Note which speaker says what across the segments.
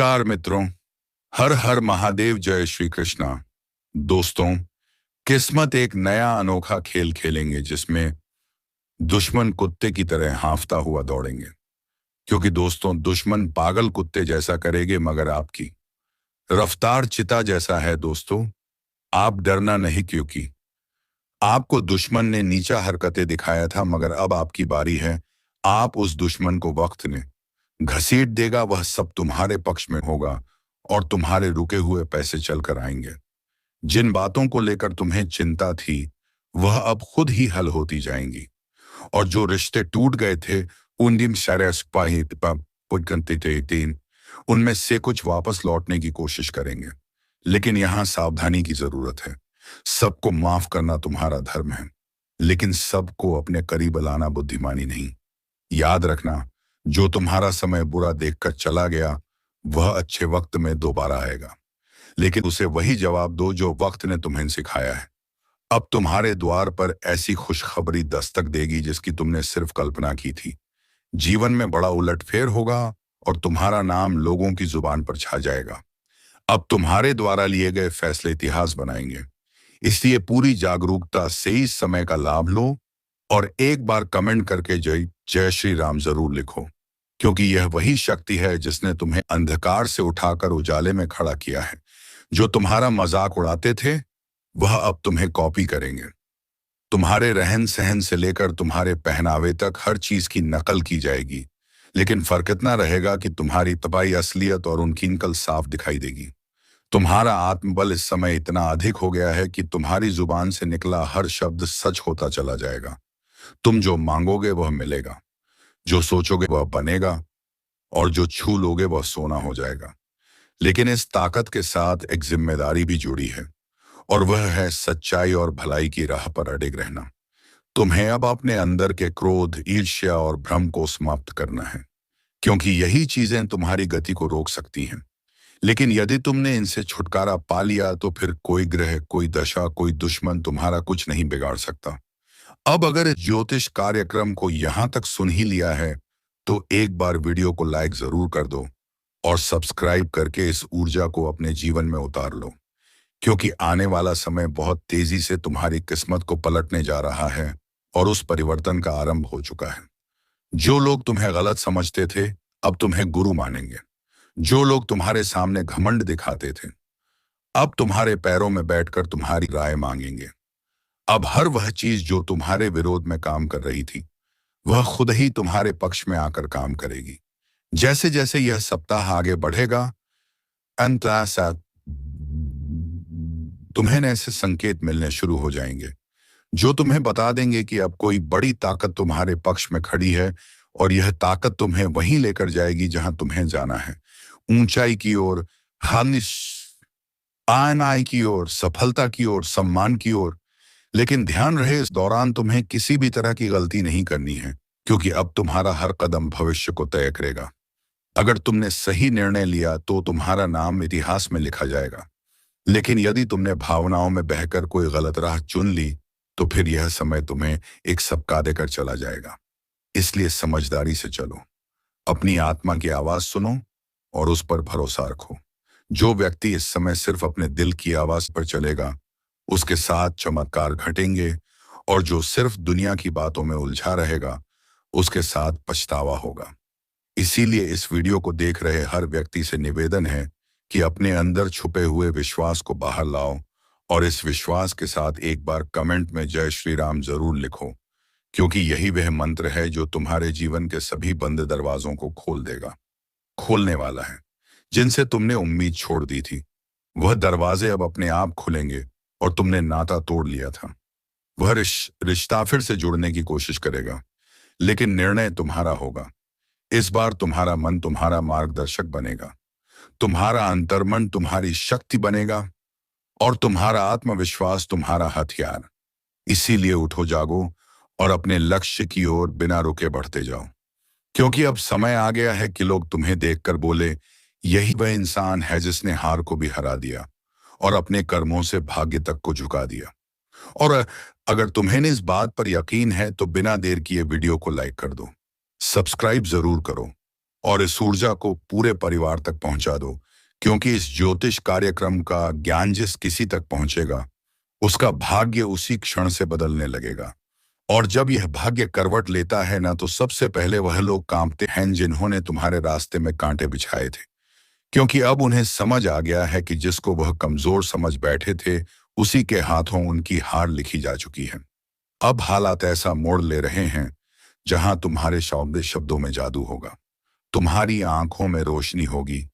Speaker 1: नमस्कार मित्रों। हर हर महादेव, जय श्री कृष्णा। दोस्तों, किस्मत एक नया अनोखा खेल खेलेंगे जिसमें दुश्मन कुत्ते की तरह हांफता हुआ दौड़ेंगे। क्योंकि दोस्तों, दुश्मन पागल कुत्ते जैसा करेंगे मगर आपकी रफ्तार चिता जैसा है। दोस्तों, आप डरना नहीं, क्योंकि आपको दुश्मन ने नीचा हरकतें दिखाया था, मगर अब आपकी बारी है। आप उस दुश्मन को वक्त ने घसीट देगा, वह सब तुम्हारे पक्ष में होगा और तुम्हारे रुके हुए पैसे चलकर आएंगे। जिन बातों को लेकर तुम्हें चिंता थी वह अब खुद ही हल होती जाएंगी, और जो रिश्ते टूट गए थे उनमें से कुछ वापस लौटने की कोशिश करेंगे। लेकिन यहां सावधानी की जरूरत है। सबको माफ करना तुम्हारा धर्म है, लेकिन सबको अपने करीब लाना बुद्धिमानी नहीं। याद रखना, जो तुम्हारा समय बुरा देखकर चला गया वह अच्छे वक्त में दोबारा आएगा, लेकिन उसे वही जवाब दो जो वक्त ने तुम्हें सिखाया है। अब तुम्हारे द्वार पर ऐसी खुशखबरी दस्तक देगी जिसकी तुमने सिर्फ कल्पना की थी। जीवन में बड़ा उलटफेर होगा और तुम्हारा नाम लोगों की जुबान पर छा जाएगा। अब तुम्हारे द्वारा लिए गए फैसले इतिहास बनाएंगे, इसलिए पूरी जागरूकता से इस समय का लाभ लो और एक बार कमेंट करके जय जय श्री राम जरूर लिखो, क्योंकि यह वही शक्ति है जिसने तुम्हें अंधकार से उठाकर उजाले में खड़ा किया है। जो तुम्हारा मजाक उड़ाते थे वह अब तुम्हें कॉपी करेंगे। तुम्हारे रहन सहन से लेकर तुम्हारे पहनावे तक हर चीज की नकल की जाएगी, लेकिन फर्क इतना रहेगा कि तुम्हारी तबाही असलियत और उनकी नकल साफ दिखाई देगी। तुम्हारा आत्मबल इस समय इतना अधिक हो गया है कि तुम्हारी जुबान से निकला हर शब्द सच होता चला जाएगा। तुम जो मांगोगे वह मिलेगा, जो सोचोगे वह बनेगा, और जो छू लोगे वह सोना हो जाएगा। लेकिन इस ताकत के साथ एक जिम्मेदारी भी जुड़ी है, और वह है सच्चाई और भलाई की राह पर अडिग रहना। तुम्हें अब अपने अंदर के क्रोध, ईर्ष्या और भ्रम को समाप्त करना है, क्योंकि यही चीजें तुम्हारी गति को रोक सकती हैं। लेकिन यदि तुमने इनसे छुटकारा पा लिया तो फिर कोई ग्रह, कोई दशा, कोई दुश्मन तुम्हारा कुछ नहीं बिगाड़ सकता। अब अगर इस ज्योतिष कार्यक्रम को यहां तक सुन ही लिया है तो एक बार वीडियो को लाइक जरूर कर दो और सब्सक्राइब करके इस ऊर्जा को अपने जीवन में उतार लो, क्योंकि आने वाला समय बहुत तेजी से तुम्हारी किस्मत को पलटने जा रहा है और उस परिवर्तन का आरंभ हो चुका है। जो लोग तुम्हें गलत समझते थे अब तुम्हें गुरु मानेंगे। जो लोग तुम्हारे सामने घमंड दिखाते थे अब तुम्हारे पैरों में बैठकर तुम्हारी राय मांगेंगे। अब हर वह चीज जो तुम्हारे विरोध में काम कर रही थी वह खुद ही तुम्हारे पक्ष में आकर काम करेगी। जैसे जैसे यह सप्ताह आगे बढ़ेगा तुम्हें ऐसे संकेत मिलने शुरू हो जाएंगे जो तुम्हें बता देंगे कि अब कोई बड़ी ताकत तुम्हारे पक्ष में खड़ी है, और यह ताकत तुम्हें वहीं लेकर जाएगी जहां तुम्हें जाना है, ऊंचाई की ओर, आनाई की ओर, सफलता की ओर, सम्मान की ओर। लेकिन ध्यान रहे, इस दौरान तुम्हें किसी भी तरह की गलती नहीं करनी है, क्योंकि अब तुम्हारा हर कदम भविष्य को तय करेगा। अगर तुमने सही निर्णय लिया तो तुम्हारा नाम इतिहास में लिखा जाएगा, लेकिन यदि तुमने भावनाओं में बहकर कोई गलत राह चुन ली तो फिर यह समय तुम्हें एक सबका देकर चला जाएगा। इसलिए समझदारी से चलो, अपनी आत्मा की आवाज सुनो और उस पर भरोसा रखो। जो व्यक्ति इस समय सिर्फ अपने दिल की आवाज पर चलेगा उसके साथ चमत्कार घटेंगे, और जो सिर्फ दुनिया की बातों में उलझा रहेगा उसके साथ पछतावा होगा। इसीलिए इस वीडियो को देख रहे हर व्यक्ति से निवेदन है कि अपने अंदर छुपे हुए विश्वास को बाहर लाओ, और इस विश्वास के साथ एक बार कमेंट में जय श्री राम जरूर लिखो, क्योंकि यही वह मंत्र है जो तुम्हारे जीवन के सभी बंद दरवाजों को खोलने वाला है। जिनसे तुमने उम्मीद छोड़ दी थी वह दरवाजे अब अपने आप खुलेंगे, और तुमने नाता तोड़ लिया था वह रिश्ता फिर से जुड़ने की कोशिश करेगा, लेकिन निर्णय तुम्हारा होगा। इस बार तुम्हारा मन तुम्हारा मार्गदर्शक बनेगा, तुम्हारा अंतर्मन तुम्हारी शक्ति बनेगा, और तुम्हारा आत्मविश्वास तुम्हारा हथियार। इसीलिए उठो, जागो और अपने लक्ष्य की ओर बिना रुके बढ़ते जाओ, क्योंकि अब समय आ गया है कि लोग तुम्हें देखकर बोले, यही वह इंसान है जिसने हार को भी हरा दिया और अपने कर्मों से भाग्य तक को झुका दिया। और अगर तुम्हें इस बात पर यकीन है तो बिना देर किए वीडियो को लाइक कर दो, सब्सक्राइब जरूर करो और इस ऊर्जा को पूरे परिवार तक पहुंचा दो, क्योंकि इस ज्योतिष कार्यक्रम का ज्ञान जिस किसी तक पहुंचेगा उसका भाग्य उसी क्षण से बदलने लगेगा। और जब यह भाग्य करवट लेता है ना, तो सबसे पहले वह लोग कांपते हैं जिन्होंने तुम्हारे रास्ते में कांटे बिछाए थे, क्योंकि अब उन्हें समझ आ गया है कि जिसको वह कमजोर समझ बैठे थे उसी के हाथों उनकी हार लिखी जा चुकी है। अब हालात ऐसा मोड़ ले रहे हैं जहां तुम्हारे शब्दों में जादू होगा, तुम्हारी आंखों में रोशनी होगी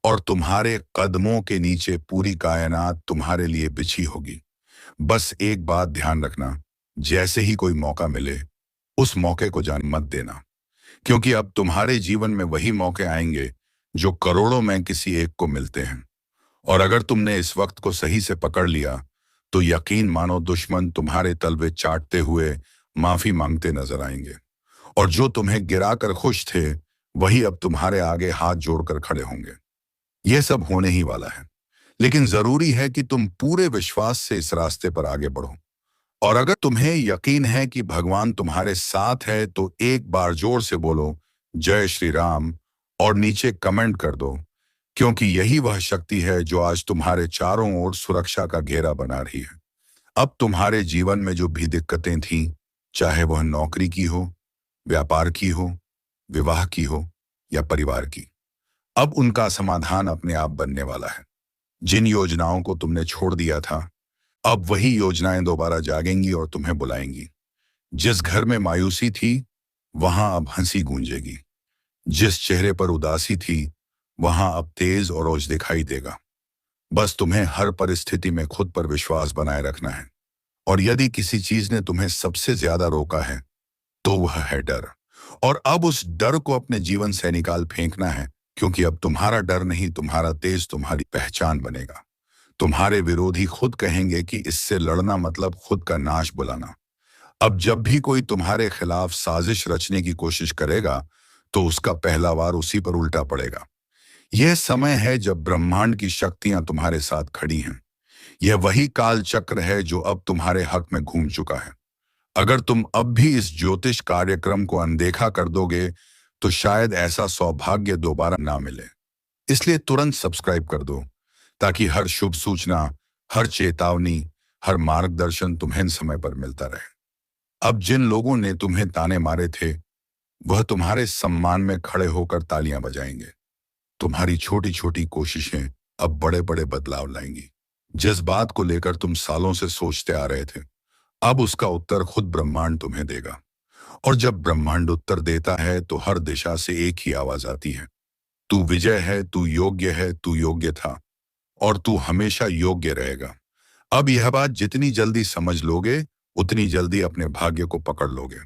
Speaker 1: और तुम्हारे कदमों के नीचे पूरी कायनात तुम्हारे लिए बिछी होगी। बस एक बात ध्यान रखना, जैसे ही कोई मौका मिले उस मौके को जाने मत देना, क्योंकि अब तुम्हारे जीवन में वही मौके आएंगे जो करोड़ों में किसी एक को मिलते हैं। और अगर तुमने इस वक्त को सही से पकड़ लिया तो यकीन मानो दुश्मन तुम्हारे तलवे चाटते हुए माफी मांगते नजर आएंगे, और जो तुम्हें गिराकर खुश थे वही अब तुम्हारे आगे हाथ जोड़कर खड़े होंगे। यह सब होने ही वाला है, लेकिन जरूरी है कि तुम पूरे विश्वास से इस रास्ते पर आगे बढ़ो। और अगर तुम्हें यकीन है कि भगवान तुम्हारे साथ है तो एक बार जोर से बोलो जय श्री राम और नीचे कमेंट कर दो, क्योंकि यही वह शक्ति है जो आज तुम्हारे चारों ओर सुरक्षा का घेरा बना रही है। अब तुम्हारे जीवन में जो भी दिक्कतें थीं, चाहे वह नौकरी की हो, व्यापार की हो, विवाह की हो या परिवार की, अब उनका समाधान अपने आप बनने वाला है। जिन योजनाओं को तुमने छोड़ दिया था, अब वही योजनाएं दोबारा जागेंगी और तुम्हें बुलाएंगी। जिस घर में मायूसी थी वहां अब हंसी गूंजेगी, जिस चेहरे पर उदासी थी वहां अब तेज और ओज दिखाई देगा। बस तुम्हें हर परिस्थिति में खुद पर विश्वास बनाए रखना है। और यदि किसी चीज ने तुम्हें सबसे ज्यादा रोका है तो वह है डर। और अब उस डर को अपने जीवन से निकाल फेंकना है, क्योंकि अब तुम्हारा डर नहीं, तुम्हारा तेज तुम्हारी पहचान बनेगा। तुम्हारे विरोधी खुद कहेंगे कि इससे लड़ना मतलब खुद का नाश बुलाना। अब जब भी कोई तुम्हारे खिलाफ साजिश रचने की कोशिश करेगा तो उसका पहला वार उसी पर उल्टा पड़ेगा। यह समय है जब ब्रह्मांड की शक्तियां तुम्हारे साथ खड़ी हैं। यह वही काल चक्र है जो अब तुम्हारे हक में घूम चुका है। अगर तुम अब भी इस ज्योतिष कार्यक्रम को अनदेखा कर दोगे तो शायद ऐसा सौभाग्य दोबारा ना मिले। इसलिए तुरंत सब्सक्राइब कर दो, ताकि हर शुभ सूचना, हर चेतावनी, हर मार्गदर्शन तुम्हें समय पर मिलता रहे। अब जिन लोगों ने तुम्हें ताने मारे थे वह तुम्हारे सम्मान में खड़े होकर तालियां बजाएंगे। तुम्हारी छोटी छोटी कोशिशें अब बड़े बड़े बदलाव लाएंगी। जिस बात को लेकर तुम सालों से सोचते आ रहे थे, अब उसका उत्तर खुद ब्रह्मांड तुम्हें देगा। और जब ब्रह्मांड उत्तर देता है तो हर दिशा से एक ही आवाज आती है, तू विजय है, तू योग्य है, तू योग्य था और तू हमेशा योग्य रहेगा। अब यह बात जितनी जल्दी समझ लोगे उतनी जल्दी अपने भाग्य को पकड़ लोगे।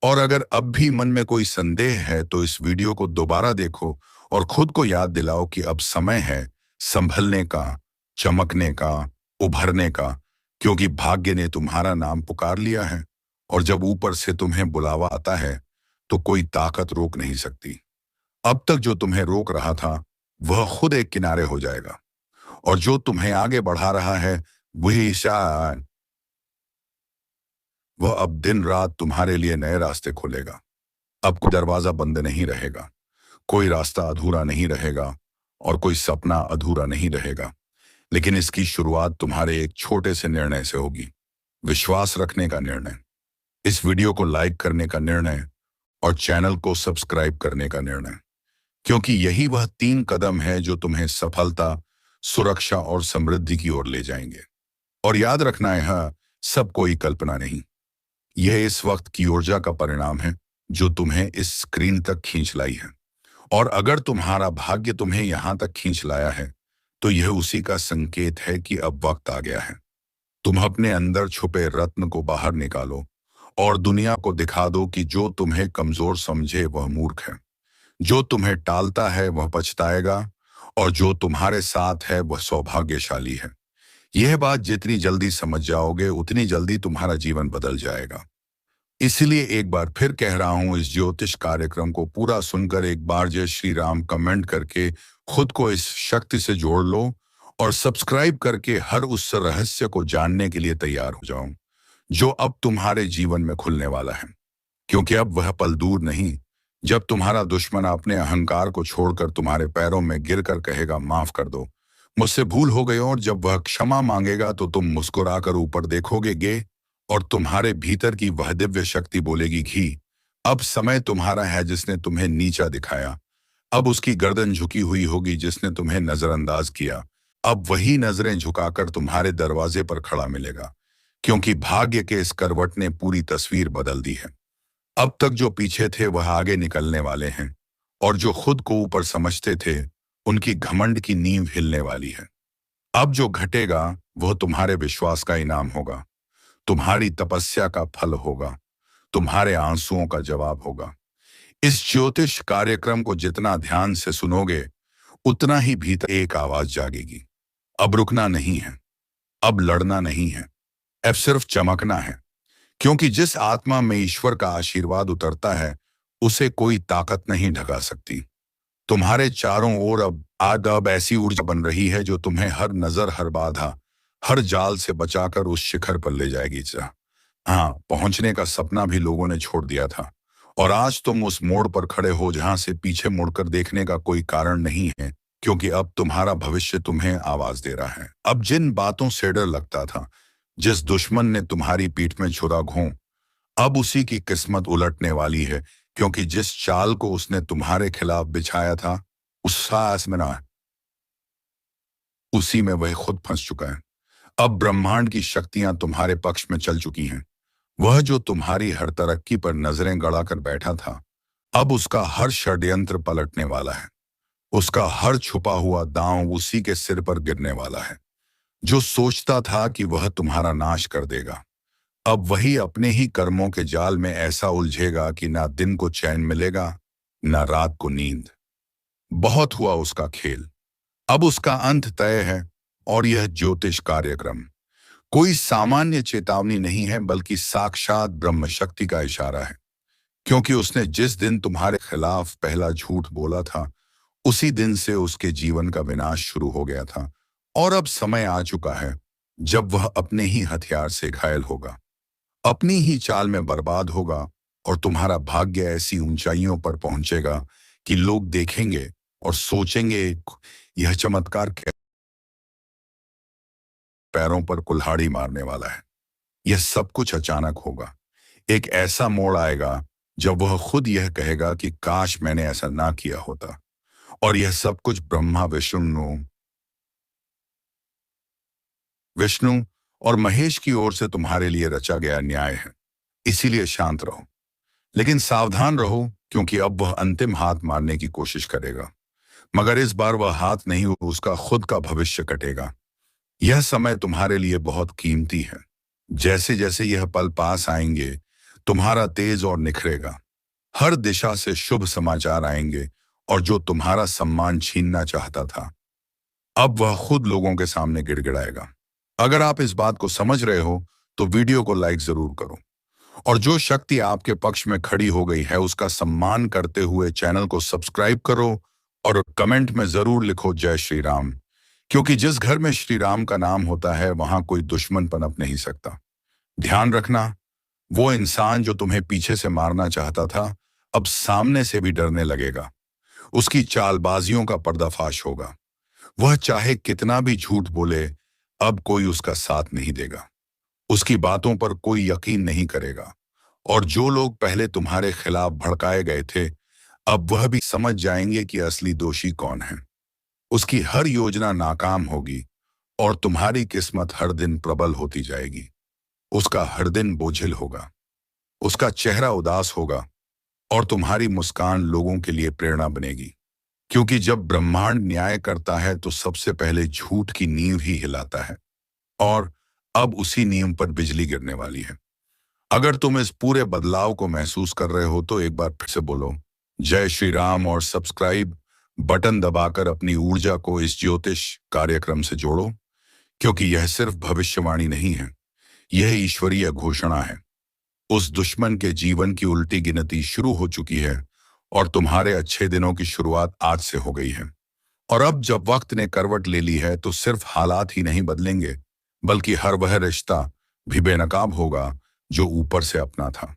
Speaker 1: और अगर अब भी मन में कोई संदेह है तो इस वीडियो को दोबारा देखो और खुद को याद दिलाओ कि अब समय है संभलने का, चमकने का, उभरने का, क्योंकि भाग्य ने तुम्हारा नाम पुकार लिया है। और जब ऊपर से तुम्हें बुलावा आता है तो कोई ताकत रोक नहीं सकती। अब तक जो तुम्हें रोक रहा था वह खुद एक किनारे हो जाएगा, और जो तुम्हें आगे बढ़ा रहा है वही शायद वह अब दिन रात तुम्हारे लिए नए रास्ते खोलेगा। अब कोई दरवाजा बंद नहीं रहेगा, कोई रास्ता अधूरा नहीं रहेगा और कोई सपना अधूरा नहीं रहेगा। लेकिन इसकी शुरुआत तुम्हारे एक छोटे से निर्णय से होगी, विश्वास रखने का निर्णय, इस वीडियो को लाइक करने का निर्णय और चैनल को सब्सक्राइब करने का निर्णय, क्योंकि यही वह 3 कदम है जो तुम्हें सफलता, सुरक्षा और समृद्धि की ओर ले जाएंगे। और याद रखना है, हाँ, सब कोई कल्पना नहीं, यह इस वक्त की ऊर्जा का परिणाम है जो तुम्हें इस स्क्रीन तक खींच लाई है। और अगर तुम्हारा भाग्य तुम्हें यहां तक खींच लाया है तो यह उसी का संकेत है कि अब वक्त आ गया है। तुम अपने अंदर छुपे रत्न को बाहर निकालो और दुनिया को दिखा दो कि जो तुम्हें कमजोर समझे वह मूर्ख है, जो तुम्हें टालता है वह पछताएगा और जो तुम्हारे साथ है वह सौभाग्यशाली है। यह बात जितनी जल्दी समझ जाओगे उतनी जल्दी तुम्हारा जीवन बदल जाएगा। इसलिए एक बार फिर कह रहा हूं, इस ज्योतिष कार्यक्रम को पूरा सुनकर एक बार जय श्री राम कमेंट करके खुद को इस शक्ति से जोड़ लो और सब्सक्राइब करके हर उस रहस्य को जानने के लिए तैयार हो जाओ जो अब तुम्हारे जीवन में खुलने वाला है। क्योंकि अब वह पल दूर नहीं जब तुम्हारा दुश्मन अपने अहंकार को छोड़कर तुम्हारे पैरों में गिरकर कहेगा माफ कर दो, मुझसे भूल हो गई, और जब वह क्षमा मांगेगा तो तुम मुस्कुराकर ऊपर देखोगे गे, और तुम्हारे भीतर की वह दिव्य शक्ति बोलेगी घी, अब समय तुम्हारा है जिसने तुम्हें नीचा दिखाया, अब उसकी गर्दन झुकी हुई होगी जिसने तुम्हें नजरअंदाज किया, अब वही नजरें झुकाकर तुम्हारे दरवाजे पर खड़ा मिलेगा, क्योंकि भाग्य के इस करवट ने पूरी तस्वीर बदल दी है। अब तक जो पीछे थे वह आगे निकलने वाले हैं, और जो खुद को ऊपर समझते थे उनकी घमंड की नींव हिलने वाली है। अब जो घटेगा वह तुम्हारे विश्वास का इनाम होगा, तुम्हारी तपस्या का फल होगा, तुम्हारे आंसुओं का जवाब होगा। इस ज्योतिष कार्यक्रम को जितना ध्यान से सुनोगे उतना ही भीतर एक आवाज जागेगी, अब रुकना नहीं है, अब लड़ना नहीं है, अब सिर्फ चमकना है, क्योंकि जिस आत्मा में ईश्वर का आशीर्वाद उतरता है उसे कोई ताकत नहीं ढका सकती। तुम्हारे चारों ओर अब ऐसी ऊर्जा बन रही है जो तुम्हें हर नजर, हर बाधा, हर जाल से बचाकर उस शिखर पर ले जाएगी। हाँ, पहुंचने का सपना भी लोगों ने छोड़ दिया था, और आज तुम उस मोड़ पर खड़े हो जहां से पीछे मुड़कर देखने का कोई कारण नहीं है, क्योंकि अब तुम्हारा भविष्य तुम्हें आवाज दे रहा है। अब जिन बातों से डर लगता था, जिस दुश्मन ने तुम्हारी पीठ में छुरा घों, अब उसी की किस्मत उलटने वाली है, क्योंकि जिस चाल को उसने तुम्हारे खिलाफ बिछाया था उस साहस में ना, उसी में वह खुद फंस चुका है। अब ब्रह्मांड की शक्तियां तुम्हारे पक्ष में चल चुकी हैं। वह जो तुम्हारी हर तरक्की पर नजरें गड़ाकर बैठा था, अब उसका हर षड्यंत्र पलटने वाला है, उसका हर छुपा हुआ दांव उसी के सिर पर गिरने वाला है। जो सोचता था कि वह तुम्हारा नाश कर देगा, अब वही अपने ही कर्मों के जाल में ऐसा उलझेगा कि ना दिन को चैन मिलेगा, ना रात को नींद। बहुत हुआ उसका खेल, अब उसका अंत तय है, और यह ज्योतिष कार्यक्रम कोई सामान्य चेतावनी नहीं है, बल्कि साक्षात ब्रह्म शक्ति का इशारा है, क्योंकि उसने जिस दिन तुम्हारे खिलाफ पहला झूठ बोला था उसी दिन से उसके जीवन का विनाश शुरू हो गया था, और अब समय आ चुका है जब वह अपने ही हथियार से घायल होगा, अपनी ही चाल में बर्बाद होगा, और तुम्हारा भाग्य ऐसी ऊंचाइयों पर पहुंचेगा कि लोग देखेंगे और सोचेंगे यह चमत्कार पैरों पर कुल्हाड़ी मारने वाला है। यह सब कुछ अचानक होगा। एक ऐसा मोड़ आएगा जब वह खुद यह कहेगा कि काश मैंने ऐसा ना किया होता, और यह सब कुछ ब्रह्मा, विष्णु और महेश की ओर से तुम्हारे लिए रचा गया न्याय है। इसीलिए शांत रहो, लेकिन सावधान रहो, क्योंकि अब वह अंतिम हाथ मारने की कोशिश करेगा, मगर इस बार वह हाथ नहीं, उसका खुद का भविष्य कटेगा। यह समय तुम्हारे लिए बहुत कीमती है। जैसे जैसे यह पल पास आएंगे तुम्हारा तेज और निखरेगा, हर दिशा से शुभ समाचार आएंगे, और जो तुम्हारा सम्मान छीनना चाहता था अब वह खुद लोगों के सामने गिड़गिड़ाएगा। अगर आप इस बात को समझ रहे हो तो वीडियो को लाइक जरूर करो, और जो शक्ति आपके पक्ष में खड़ी हो गई है उसका सम्मान करते हुए चैनल को सब्सक्राइब करो, और कमेंट में जरूर लिखो जय श्री राम, क्योंकि जिस घर में श्री राम का नाम होता है वहां कोई दुश्मन पनप नहीं सकता। ध्यान रखना, वो इंसान जो तुम्हें पीछे से मारना चाहता था अब सामने से भी डरने लगेगा। उसकी चालबाजियों का पर्दाफाश होगा। वह चाहे कितना भी झूठ बोले, अब कोई उसका साथ नहीं देगा, उसकी बातों पर कोई यकीन नहीं करेगा, और जो लोग पहले तुम्हारे खिलाफ भड़काए गए थे अब वह भी समझ जाएंगे कि असली दोषी कौन है। उसकी हर योजना नाकाम होगी, और तुम्हारी किस्मत हर दिन प्रबल होती जाएगी। उसका हर दिन बोझिल होगा, उसका चेहरा उदास होगा, और तुम्हारी मुस्कान लोगों के लिए प्रेरणा बनेगी, क्योंकि जब ब्रह्मांड न्याय करता है तो सबसे पहले झूठ की नींव ही हिलाता है, और अब उसी नींव पर बिजली गिरने वाली है। अगर तुम इस पूरे बदलाव को महसूस कर रहे हो तो एक बार फिर से बोलो जय श्री राम, और सब्सक्राइब बटन दबाकर अपनी ऊर्जा को इस ज्योतिष कार्यक्रम से जोड़ो, क्योंकि यह सिर्फ भविष्यवाणी नहीं है, यह ईश्वरीय घोषणा है। उस दुश्मन के जीवन की उल्टी गिनती शुरू हो चुकी है, और तुम्हारे अच्छे दिनों की शुरुआत आज से हो गई है। और अब जब वक्त ने करवट ले ली है तो सिर्फ हालात ही नहीं बदलेंगे, बल्कि हर वह रिश्ता भी बेनकाब होगा जो ऊपर से अपना था।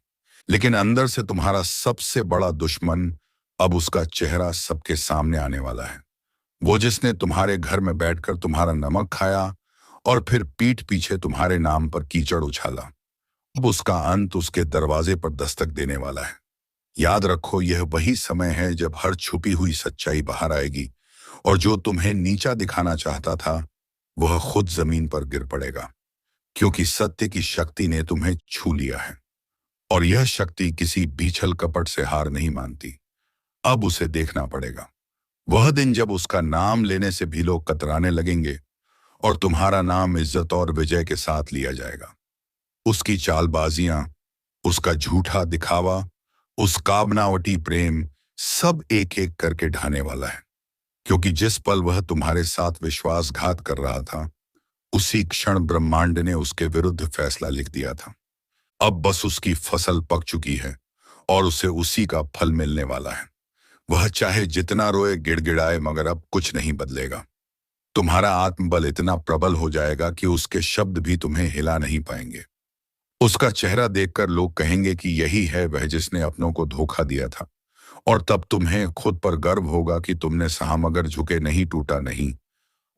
Speaker 1: लेकिन अंदर से तुम्हारा सबसे बड़ा दुश्मन अब उसका चेहरा सबके सामने आने वाला है। वो जिसने तुम्हारे घर में बैठकर तुम्हारा नमक खाया और फिर पीठ पीछे तुम्हारे नाम पर कीचड़ उछाला, अब उसका अंत उसके दरवाजे पर दस्तक देने वाला है। याद रखो, यह वही समय है जब हर छुपी हुई सच्चाई बाहर आएगी और जो तुम्हें नीचा दिखाना चाहता था वह खुद जमीन पर गिर पड़ेगा, क्योंकि सत्य की शक्ति ने तुम्हें छू लिया है। और यह शक्ति किसी भी छल कपट से हार नहीं मानती। अब उसे देखना पड़ेगा, वह दिन जब उसका नाम लेने से भी लोग कतराने लगेंगे और तुम्हारा नाम इज्जत और विजय के साथ लिया जाएगा। उसकी चालबाजियां, उसका झूठा दिखावा, उसका बनावटी प्रेम, सब एक एक करके ढाने वाला है, क्योंकि जिस पल वह तुम्हारे साथ विश्वासघात कर रहा था उसी क्षण ब्रह्मांड ने उसके विरुद्ध फैसला लिख दिया था। अब बस उसकी फसल पक चुकी है और उसे उसी का फल मिलने वाला है। वह चाहे जितना रोए गिड़गिड़ाए मगर अब कुछ नहीं बदलेगा। तुम्हारा आत्मबल इतना प्रबल हो जाएगा कि उसके शब्द भी तुम्हें हिला नहीं पाएंगे। उसका चेहरा देखकर लोग कहेंगे कि यही है वह जिसने अपनों को धोखा दिया था, और तब तुम्हें खुद पर गर्व होगा कि तुमने सहा मगर झुके नहीं, टूटा नहीं।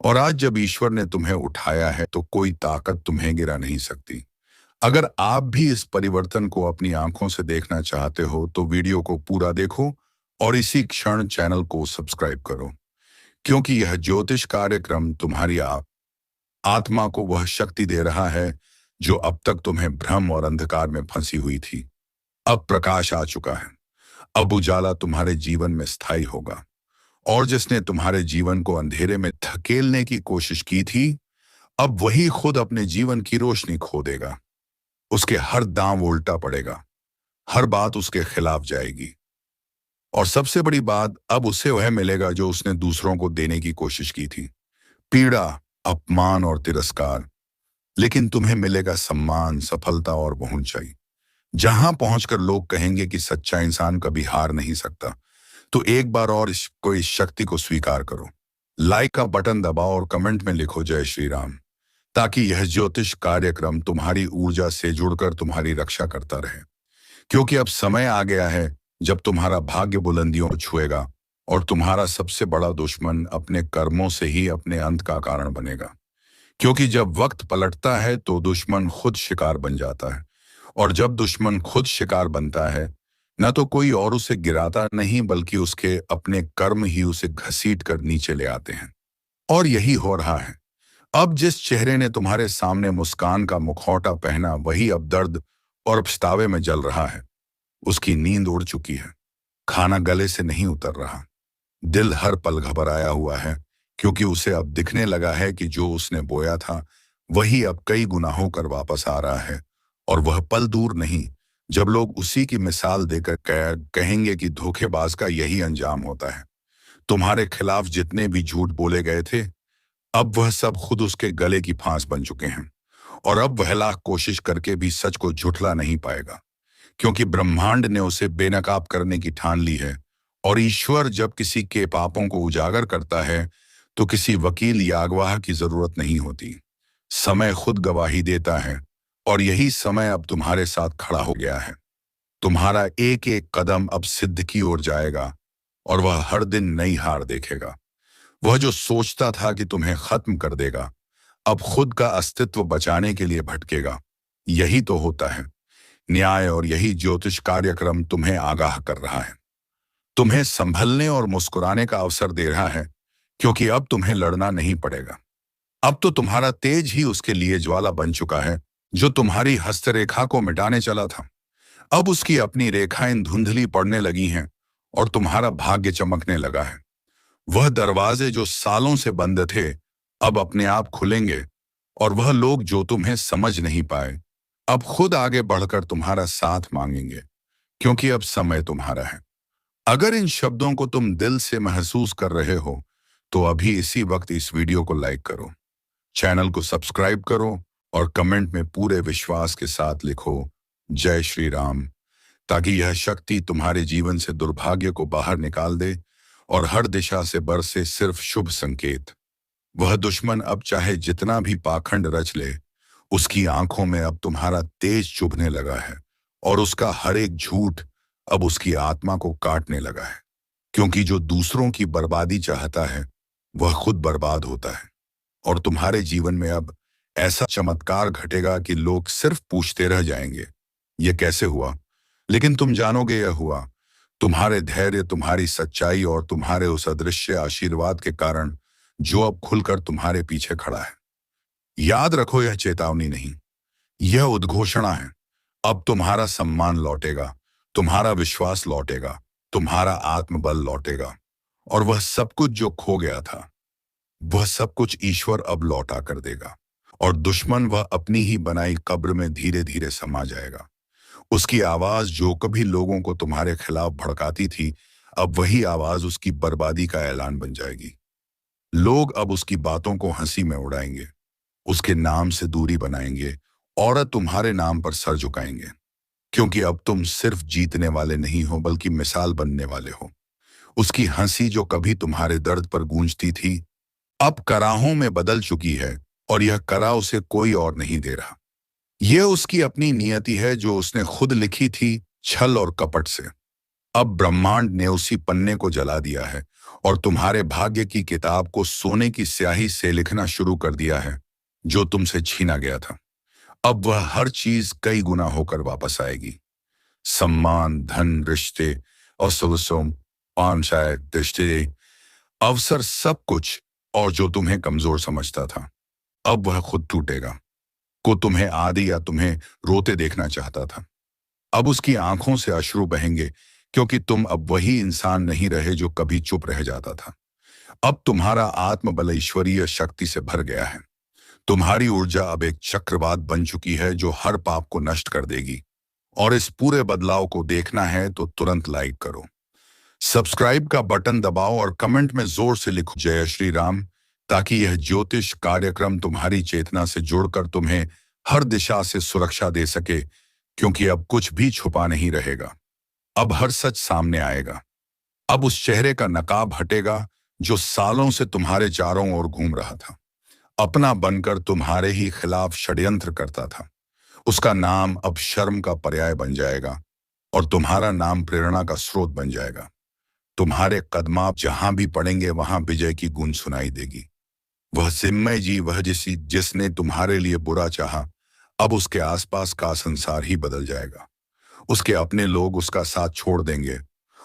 Speaker 1: और आज जब ईश्वर ने तुम्हें उठाया है तो कोई ताकत तुम्हें गिरा नहीं सकती। अगर आप भी इस परिवर्तन को अपनी आंखों से देखना चाहते हो तो वीडियो को पूरा देखो और इसी क्षण चैनल को सब्सक्राइब करो, क्योंकि यह ज्योतिष कार्यक्रम तुम्हारी आत्मा को वह शक्ति दे रहा है जो अब तक तुम्हें भ्रम और अंधकार में फंसी हुई थी। अब प्रकाश आ चुका है, अब उजाला तुम्हारे जीवन में स्थायी होगा, और जिसने तुम्हारे जीवन को अंधेरे में धकेलने की कोशिश की थी अब वही खुद अपने जीवन की रोशनी खो देगा। उसके हर दांव उल्टा पड़ेगा, हर बात उसके खिलाफ जाएगी, और सबसे बड़ी बात, अब उसे वह मिलेगा जो उसने दूसरों को देने की कोशिश की थी, पीड़ा, अपमान और तिरस्कार। लेकिन तुम्हें मिलेगा सम्मान, सफलता और ऊंचाई। जहां पहुंचकर लोग कहेंगे कि सच्चा इंसान कभी हार नहीं सकता, तो एक बार और इस शक्ति को स्वीकार करो। लाइक का बटन दबाओ और कमेंट में लिखो जय श्री राम, ताकि यह ज्योतिष कार्यक्रम तुम्हारी ऊर्जा से जुड़कर तुम्हारी रक्षा करता रहे। क्योंकि अब समय आ गया है जब तुम्हारा भाग्य बुलंदियों को छुएगा और तुम्हारा सबसे बड़ा दुश्मन अपने कर्मों से ही अपने अंत का कारण बनेगा। क्योंकि जब वक्त पलटता है तो दुश्मन खुद शिकार बन जाता है, और जब दुश्मन खुद शिकार बनता है न तो कोई और उसे गिराता नहीं बल्कि उसके अपने कर्म ही उसे घसीट कर नीचे ले आते हैं। और यही हो रहा है। अब जिस चेहरे ने तुम्हारे सामने मुस्कान का मुखौटा पहना वही अब दर्द और पछतावे में जल रहा है। उसकी नींद उड़ चुकी है, खाना गले से नहीं उतर रहा, दिल हर पल घबराया हुआ है, क्योंकि उसे अब दिखने लगा है कि जो उसने बोया था वही अब कई गुना होकर वापस आ रहा है। और वह पल दूर नहीं जब लोग उसी की मिसाल देकर कहेंगे कि धोखेबाज का यही अंजाम होता है। तुम्हारे खिलाफ जितने भी झूठ बोले गए थे अब वह सब खुद उसके गले की फांस बन चुके हैं, और अब वह लाख कोशिश करके भी सच को झुठला नहीं पाएगा, क्योंकि ब्रह्मांड ने उसे बेनकाब करने की ठान ली है। और ईश्वर जब किसी के पापों को उजागर करता है तो किसी वकील या अगवाह की जरूरत नहीं होती, समय खुद गवाही देता है। और यही समय अब तुम्हारे साथ खड़ा हो गया है। तुम्हारा एक एक कदम अब सिद्ध की ओर जाएगा और वह हर दिन नई हार देखेगा। वह जो सोचता था कि तुम्हें खत्म कर देगा अब खुद का अस्तित्व बचाने के लिए भटकेगा। यही तो होता है न्याय, और यही ज्योतिष कार्यक्रम तुम्हें आगाह कर रहा है, तुम्हें संभलने और मुस्कुराने का अवसर दे रहा है, क्योंकि अब तुम्हें लड़ना नहीं पड़ेगा। अब तो तुम्हारा तेज ही उसके लिए ज्वाला बन चुका है जो तुम्हारी हस्तरेखा को मिटाने चला था। अब उसकी अपनी रेखाएं धुंधली पड़ने लगी हैं और तुम्हारा भाग्य चमकने लगा है। वह दरवाजे जो सालों से बंद थे अब अपने आप खुलेंगे, और वह लोग जो तुम्हें समझ नहीं पाए अब खुद आगे बढ़कर तुम्हारा साथ मांगेंगे, क्योंकि अब समय तुम्हारा है। अगर इन शब्दों को तुम दिल से महसूस कर रहे हो तो अभी इसी वक्त इस वीडियो को लाइक करो, चैनल को सब्सक्राइब करो और कमेंट में पूरे विश्वास के साथ लिखो जय श्री राम, ताकि यह शक्ति तुम्हारे जीवन से दुर्भाग्य को बाहर निकाल दे और हर दिशा से बरसे सिर्फ शुभ संकेत। वह दुश्मन अब चाहे जितना भी पाखंड रच ले, उसकी आंखों में अब तुम्हारा तेज चुभने लगा है और उसका हर एक झूठ अब उसकी आत्मा को काटने लगा है, क्योंकि जो दूसरों की बर्बादी चाहता है वह खुद बर्बाद होता है। और तुम्हारे जीवन में अब ऐसा चमत्कार घटेगा कि लोग सिर्फ पूछते रह जाएंगे, यह कैसे हुआ? लेकिन तुम जानोगे यह हुआ तुम्हारे धैर्य, तुम्हारी सच्चाई और तुम्हारे उस अदृश्य आशीर्वाद के कारण जो अब खुलकर तुम्हारे पीछे खड़ा है। याद रखो, यह चेतावनी नहीं, यह उद्घोषणा है। अब तुम्हारा सम्मान लौटेगा, तुम्हारा विश्वास लौटेगा, तुम्हारा आत्मबल लौटेगा, और वह सब कुछ जो खो गया था वह सब कुछ ईश्वर अब लौटा कर देगा। और दुश्मन वह अपनी ही बनाई कब्र में धीरे धीरे समा जाएगा। उसकी आवाज जो कभी लोगों को तुम्हारे खिलाफ भड़काती थी, अब वही आवाज उसकी बर्बादी का ऐलान बन जाएगी। लोग अब उसकी बातों को हंसी में उड़ाएंगे, उसके नाम से दूरी बनाएंगे और तुम्हारे नाम पर सर झुकाएंगे, क्योंकि अब तुम सिर्फ जीतने वाले नहीं हो बल्कि मिसाल बनने वाले हो। उसकी हंसी जो कभी तुम्हारे दर्द पर गूंजती थी अब कराहों में बदल चुकी है, और यह करा उसे कोई और नहीं दे रहा। यह उसकी अपनी नियति है जो उसने खुद लिखी थी, छल और कपट से। अब ब्रह्मांड ने उसी पन्ने को जला दिया है और तुम्हारे भाग्य की किताब को सोने की स्याही से लिखना शुरू कर दिया है जो तुमसे छीना गया था। अब वह हर चीज कई गुना होकर वापस आएगी। सम्मान, धन, रिश्ते और सुलसोम, पांचायत, दृष्टि, अवसर, सब कुछ। और जो तुम्हें कमजोर समझता था अब वह खुद टूटेगा। को तुम्हें आदि या तुम्हें रोते देखना चाहता था, अब उसकी आंखों से अश्रु बहेंगे, क्योंकि तुम अब वही इंसान नहीं रहे जो कभी चुप रह जाता था। अब तुम्हारा आत्मबल ईश्वरीय शक्ति से भर गया है। तुम्हारी ऊर्जा अब एक चक्रवात बन चुकी है जो हर पाप को नष्ट कर देगी। और इस पूरे बदलाव को देखना है तो तुरंत लाइक करो, सब्सक्राइब का बटन दबाओ और कमेंट में जोर से लिखो जय श्री राम, ताकि यह ज्योतिष कार्यक्रम तुम्हारी चेतना से जुड़कर तुम्हें हर दिशा से सुरक्षा दे सके। क्योंकि अब कुछ भी छुपा नहीं रहेगा, अब हर सच सामने आएगा। अब उस चेहरे का नकाब हटेगा जो सालों से तुम्हारे चारों ओर घूम रहा था, अपना बनकर तुम्हारे ही खिलाफ षड्यंत्र करता था। उसका नाम अब शर्म का पर्याय बन जाएगा और तुम्हारा नाम प्रेरणा का स्रोत बन जाएगा। तुम्हारे कदम जहां भी पड़ेंगे वहां विजय की गूंज सुनाई देगी। वह सिम्मय जी, वह जिसने तुम्हारे लिए बुरा चाहा, अब उसके आसपास का संसार ही बदल जाएगा। उसके अपने लोग उसका साथ छोड़ देंगे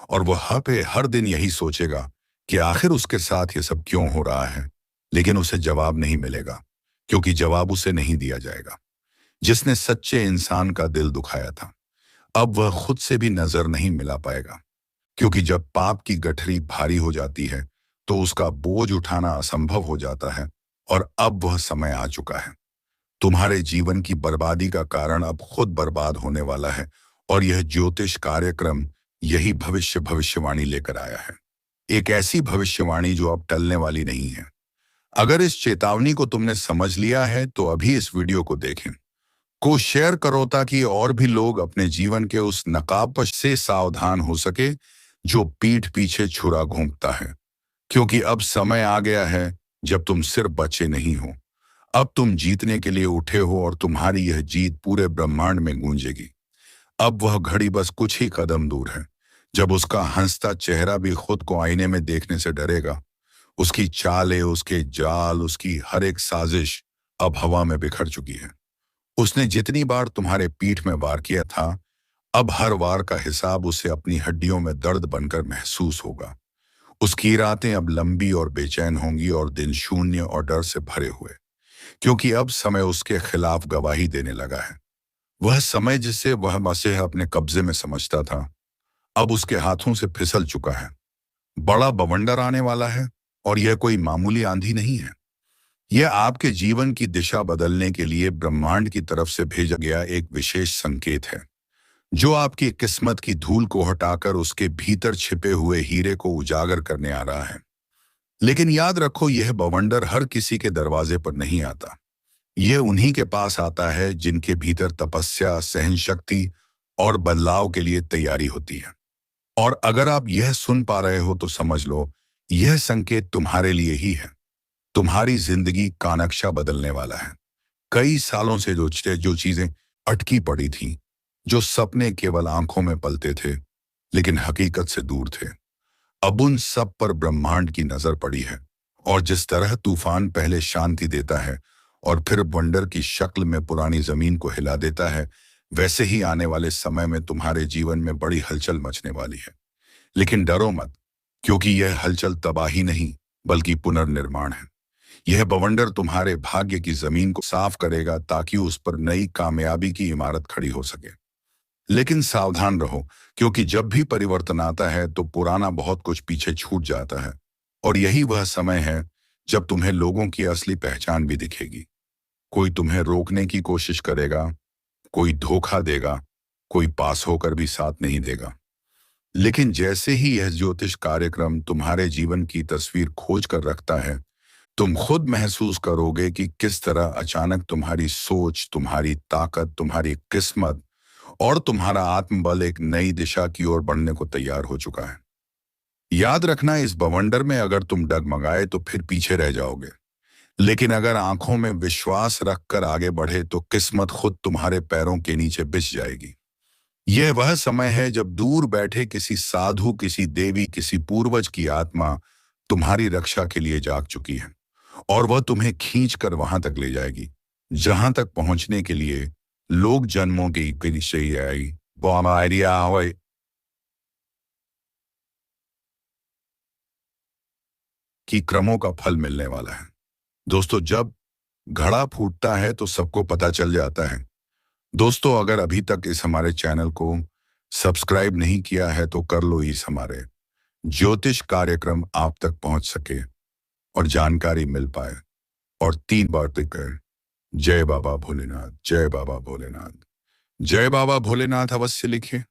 Speaker 1: और वह हर दिन यही सोचेगा कि आखिर उसके साथ ये सब क्यों हो रहा है। लेकिन उसे जवाब नहीं मिलेगा, क्योंकि जवाब उसे नहीं दिया जाएगा। जिसने सच्चे इंसान का दिल दुखाया था अब वह खुद से भी नजर नहीं मिला पाएगा, क्योंकि जब पाप की गठरी भारी हो जाती है तो उसका बोझ उठाना असंभव हो जाता है। और अब वह समय आ चुका है। तुम्हारे जीवन की बर्बादी का कारण अब खुद बर्बाद होने वाला है, और यह ज्योतिष कार्यक्रम यही भविष्यवाणी लेकर आया है। एक ऐसी भविष्यवाणी जो अब टलने वाली नहीं है। अगर इस चेतावनी को तुमने समझ लिया है तो अभी इस वीडियो को देखें, को शेयर करो, ताकि और भी लोग अपने जीवन के उस नकाब से सावधान हो सके जो पीठ पीछे छुरा घोंपता है। क्योंकि अब समय आ गया है जब तुम सिर्फ बचे नहीं हो, अब तुम जीतने के लिए उठे हो, और तुम्हारी यह जीत पूरे ब्रह्मांड में गूंजेगी। अब वह घड़ी बस कुछ ही कदम दूर है जब उसका हंसता चेहरा भी खुद को आईने में देखने से डरेगा। उसकी चालें, उसके जाल, उसकी हर एक साजिश अब हवा में बिखर चुकी है। उसने जितनी बार तुम्हारे पीठ में वार किया था, अब हर वार का हिसाब उसे अपनी हड्डियों में दर्द बनकर महसूस होगा। उसकी रातें अब लंबी और बेचैन होंगी और दिन शून्य और डर से भरे हुए, क्योंकि अब समय उसके खिलाफ गवाही देने लगा है। वह समय जिसे वह मसीह अपने कब्जे में समझता था अब उसके हाथों से फिसल चुका है। बड़ा बवंडर आने वाला है, और यह कोई मामूली आंधी नहीं है। यह आपके जीवन की दिशा बदलने के लिए ब्रह्मांड की तरफ से भेजा गया एक विशेष संकेत है, जो आपकी किस्मत की धूल को हटाकर उसके भीतर छिपे हुए हीरे को उजागर करने आ रहा है। लेकिन याद रखो, यह बवंडर हर किसी के दरवाजे पर नहीं आता। यह उन्हीं के पास आता है जिनके भीतर तपस्या, सहन शक्ति और बदलाव के लिए तैयारी होती है। और अगर आप यह सुन पा रहे हो तो समझ लो, यह संकेत तुम्हारे लिए ही है। तुम्हारी जिंदगी का नक्शा बदलने वाला है। कई सालों से जो चीजें अटकी पड़ी थी, जो सपने केवल आंखों में पलते थे लेकिन हकीकत से दूर थे, अब उन सब पर ब्रह्मांड की नजर पड़ी है। और जिस तरह तूफान पहले शांति देता है और फिर बवंडर की शक्ल में पुरानी जमीन को हिला देता है, वैसे ही आने वाले समय में तुम्हारे जीवन में बड़ी हलचल मचने वाली है। लेकिन डरो मत, क्योंकि यह हलचल तबाही नहीं बल्कि पुनर्निर्माण है। यह बवंडर तुम्हारे भाग्य की जमीन को साफ करेगा ताकि उस पर नई कामयाबी की इमारत खड़ी हो सके। लेकिन सावधान रहो, क्योंकि जब भी परिवर्तन आता है तो पुराना बहुत कुछ पीछे छूट जाता है। और यही वह समय है जब तुम्हें लोगों की असली पहचान भी दिखेगी। कोई तुम्हें रोकने की कोशिश करेगा, कोई धोखा देगा, कोई पास होकर भी साथ नहीं देगा। लेकिन जैसे ही यह ज्योतिष कार्यक्रम तुम्हारे जीवन की तस्वीर खोज कर रखता है, तुम खुद महसूस करोगे कि किस तरह अचानक तुम्हारी सोच, तुम्हारी ताकत, तुम्हारी किस्मत और तुम्हारा आत्मबल एक नई दिशा की ओर बढ़ने को तैयार हो चुका है। याद रखना, इस बवंडर में अगर तुम डगमगाए तो फिर पीछे रह जाओगे। लेकिन अगर आंखों में विश्वास रखकर आगे बढ़े तो किस्मत खुद तुम्हारे पैरों के नीचे बिछ जाएगी। यह वह समय है जब दूर बैठे किसी साधु, किसी देवी, किसी पूर्वज की आत्मा तुम्हारी रक्षा के लिए जाग चुकी है और वह तुम्हें खींच कर वहां तक ले जाएगी जहां तक पहुंचने के लिए लोग जन्मों की पीछे आई वो आइडिया की क्रमों का फल मिलने वाला है। दोस्तों, जब घड़ा फूटता है तो सबको पता चल जाता है। दोस्तों, अगर अभी तक इस हमारे चैनल को सब्सक्राइब नहीं किया है तो कर लो, इस हमारे ज्योतिष कार्यक्रम आप तक पहुंच सके और जानकारी मिल पाए। और 3 बार टिकर जय बाबा भोलेनाथ, जय बाबा भोलेनाथ, जय बाबा भोलेनाथ अवश्य लिखिए।